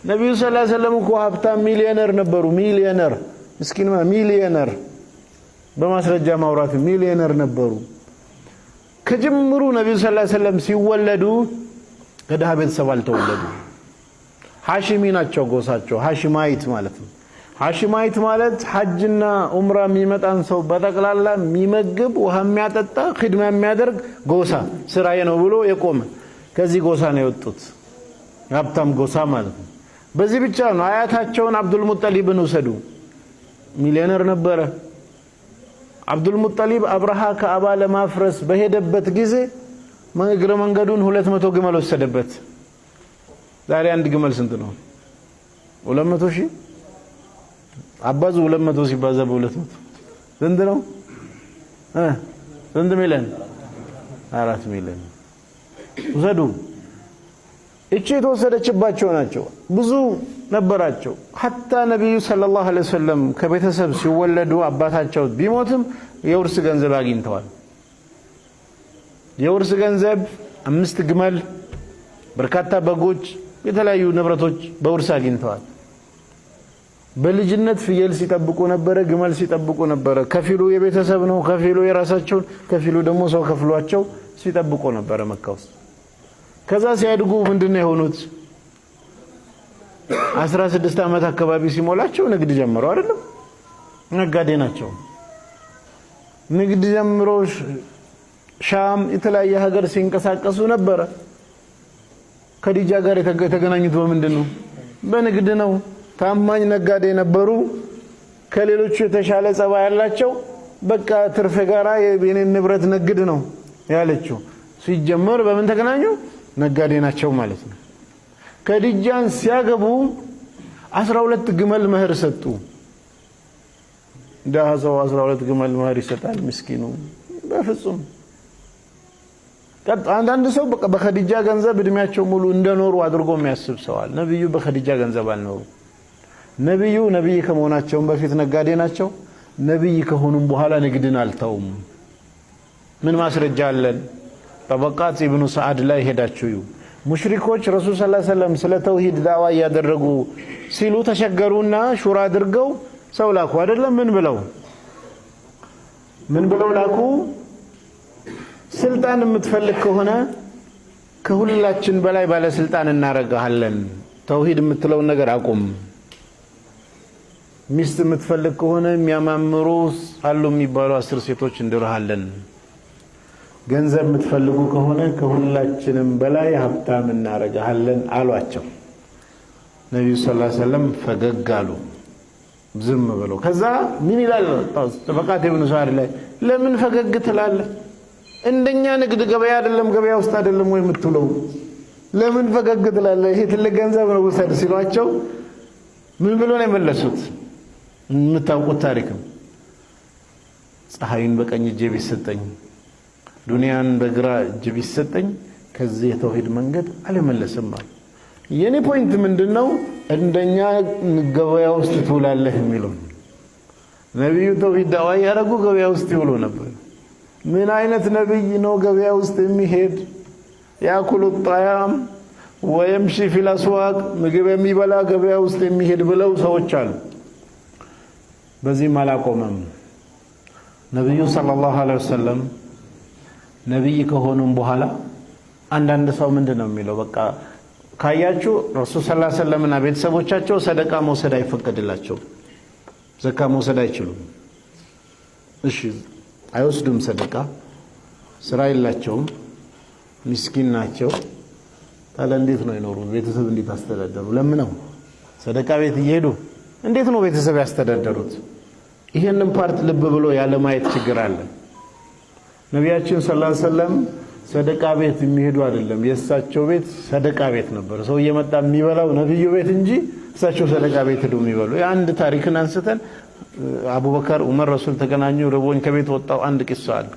ነብዩ ሰለላሁ ዐለይሂ ወሰለም እኮ ሀብታም ሚሊዮነር ነበሩ። ሚሊዮነር ምስኪን ሚሊዮነር በማስረጃ ማውራት ሚሊዮነር ነበሩ። ከጅምሩ ነብዩ ሰለላሁ ዐለይሂ ወሰለም ሲወለዱ ከድሃ ቤተሰብ አልተወለዱ። ሐሺሚ ናቸው ጎሳቸው፣ ሐሺማይት ማለት ነው። ሐሺማይት ማለት ሐጅና ዑምራ የሚመጣን ሰው በጠቅላላ የሚመግብ ውሃ የሚያጠጣ ኺድማ የሚያደርግ ጎሳ ስራዬ ነው ብሎ የቆመ ከዚህ ጎሳ ነው የወጡት። ሀብታም ጎሳ ማለት ነው። በዚህ ብቻ ነው አያታቸውን አብዱል ሙጠሊብን ወሰዱ። ሚሊዮነር ነበረ። አብዱል ሙጠሊብ አብርሃ ከአባ ለማፍረስ በሄደበት ጊዜ እግረ መንገዱን 200 ግመል ወሰደበት። ዛሬ አንድ ግመል ስንት ነው? 200 ሺህ አባዙ 200 ሲባዛ በ200 ስንት ነው? ስንት ሚሊዮን? 4 ሚሊዮን ወሰዱ። እቺ የተወሰደችባቸው ናቸው። ብዙ ነበራቸው። ሐታ ነብዩ ሰለላሁ ዐለይሂ ወሰለም ከቤተሰብ ሲወለዱ አባታቸው ቢሞትም የውርስ ገንዘብ አግኝተዋል። የውርስ ገንዘብ 5 ግመል፣ በርካታ በጎች፣ የተለያዩ ንብረቶች በውርስ አግኝተዋል። በልጅነት ፍየል ሲጠብቁ ነበረ፣ ግመል ሲጠብቁ ነበረ። ከፊሉ የቤተሰብ ነው፣ ከፊሉ የራሳቸው፣ ከፊሉ ደግሞ ሰው ከፍሏቸው ሲጠብቁ ነበረ መካ ውስጥ። ከዛ ሲያድጉ ምንድነው የሆኑት? 16 ዓመት አካባቢ ሲሞላቸው ንግድ ጀመሩ። አይደለም ነጋዴ ናቸው። ንግድ ጀምሮ ሻም የተለያየ ሀገር ሲንቀሳቀሱ ነበረ። ከዲጃ ጋር የተገናኙት በምንድነው? በንግድ ነው። ታማኝ ነጋዴ ነበሩ። ከሌሎቹ የተሻለ ጸባይ ያላቸው በቃ ትርፍ ጋራ የኔን ንብረት ንግድ ነው ያለችው። ሲጀመር በምን ተገናኙ? ነጋዴ ናቸው ማለት ነው። ከዲጃን ሲያገቡ 12 ግመል መህር ሰጡ። ደሃ ሰው 12 ግመል መህር ይሰጣል? ምስኪኑ በፍጹም። አንዳንድ ሰው በቃ በኸዲጃ ገንዘብ እድሜያቸው ሙሉ እንደኖሩ አድርጎ የሚያስብ ሰዋል። ነብዩ በኸዲጃ ገንዘብ አልኖሩ። ነብዩ ነብይ ከመሆናቸው በፊት ነጋዴ ናቸው። ነብይ ከሆኑም በኋላ ንግድን አልተውም። ምን ማስረጃ አለን? ጠበቃት ኢብኑ ሰዓድ ላይ ሄዳችሁ እዩ። ሙሽሪኮች ረሱል ሰለላሁ ዐለይሂ ወሰለም ስለ ተውሂድ ዳዋ ያደረጉ ሲሉ ተሸገሩና ሹራ አድርገው ሰው ላኩ። አይደለም ምን ብለው ላኩ? ስልጣን የምትፈልግ ከሆነ ከሁላችን በላይ ባለ ስልጣን እናረጋለን። ተውሂድ የምትለውን ነገር አቁም። ሚስት የምትፈልግ ከሆነ የሚያማምሩ አሉ የሚባሉ 10 ሴቶች እንድርሃለን። ገንዘብ የምትፈልጉ ከሆነ ከሁላችንም በላይ ሀብታም እናረጋለን አሏቸው። ነብዩ ሰለላሁ ዐለይሂ ወሰለም ፈገግ አሉ፣ ዝም ብለው። ከዛ ምን ይላል ጠበቃት ኢብኑ ሰዓድ ላይ ለምን ፈገግ ትላለህ? እንደኛ ንግድ ገበያ አይደለም ገበያ ውስጥ አይደለም ወይ የምትውለው? ለምን ፈገግ ትላለህ? ይሄ ትልቅ ገንዘብ ነው ውሰድ ሲሏቸው ምን ብሎ ነው የመለሱት? የምታውቁት ታሪክ ነው። ፀሐይን በቀኝ እጄ ቢሰጠኝ ዱንያን በግራ እጄ ቢሰጠኝ ከዚህ የተውሂድ መንገድ አልመለስም አሉ። የኔ ፖይንት ምንድነው? እንደኛ ገበያ ውስጥ ትውላለህ የሚለው ነብዩ ተውሂድ ዳዋ ያረጉ ገበያ ውስጥ ይውሉ ነበር። ምን አይነት ነብይ ነው ገበያ ውስጥ የሚሄድ? ያኩሉ ጣያም ወይምሺ ፊል አስዋቅ፣ ምግብ የሚበላ ገበያ ውስጥ የሚሄድ ብለው ሰዎች አሉ። በዚህ አላቆመም። ነብዩ ሰለላሁ ዐለይሂ ወሰለም ነብይ ከሆኑም በኋላ አንዳንድ ሰው ምንድነው የሚለው? በቃ ካያችሁ ረሱል ሰለላሁ ዐለይሂ ወሰለምና ቤተሰቦቻቸው ሰደቃ መውሰድ አይፈቀድላቸው፣ ዘካ መውሰድ አይችሉም። እሺ አይወስዱም ሰደቃ፣ ስራ የላቸውም፣ ምስኪን ናቸው። ታዲያ እንዴት ነው ይኖሩ? ቤተሰብ እንዴት አስተዳደሩ? ለምነው ሰደቃ ቤት እየሄዱ እንዴት ነው ቤተሰብ ያስተዳደሩት? ይሄንን ፓርት ልብ ብሎ ያለ ማየት ችግር አለ። ነቢያችን ሰለላሁ ዐለይሂ ወሰለም ሰደቃ ቤት የሚሄዱ አይደለም፣ የእሳቸው ቤት ሰደቃ ቤት ነበር። ሰው እየመጣ የሚበላው ነብዩ ቤት እንጂ እሳቸው ሰደቃ ቤት ሄዱ የሚበሉ። አንድ ታሪክን አንስተን አቡበከር ዑመር ረሱል ተገናኙ፣ ርቦኝ ከቤት ወጣው አንድ ቂሳ አለ።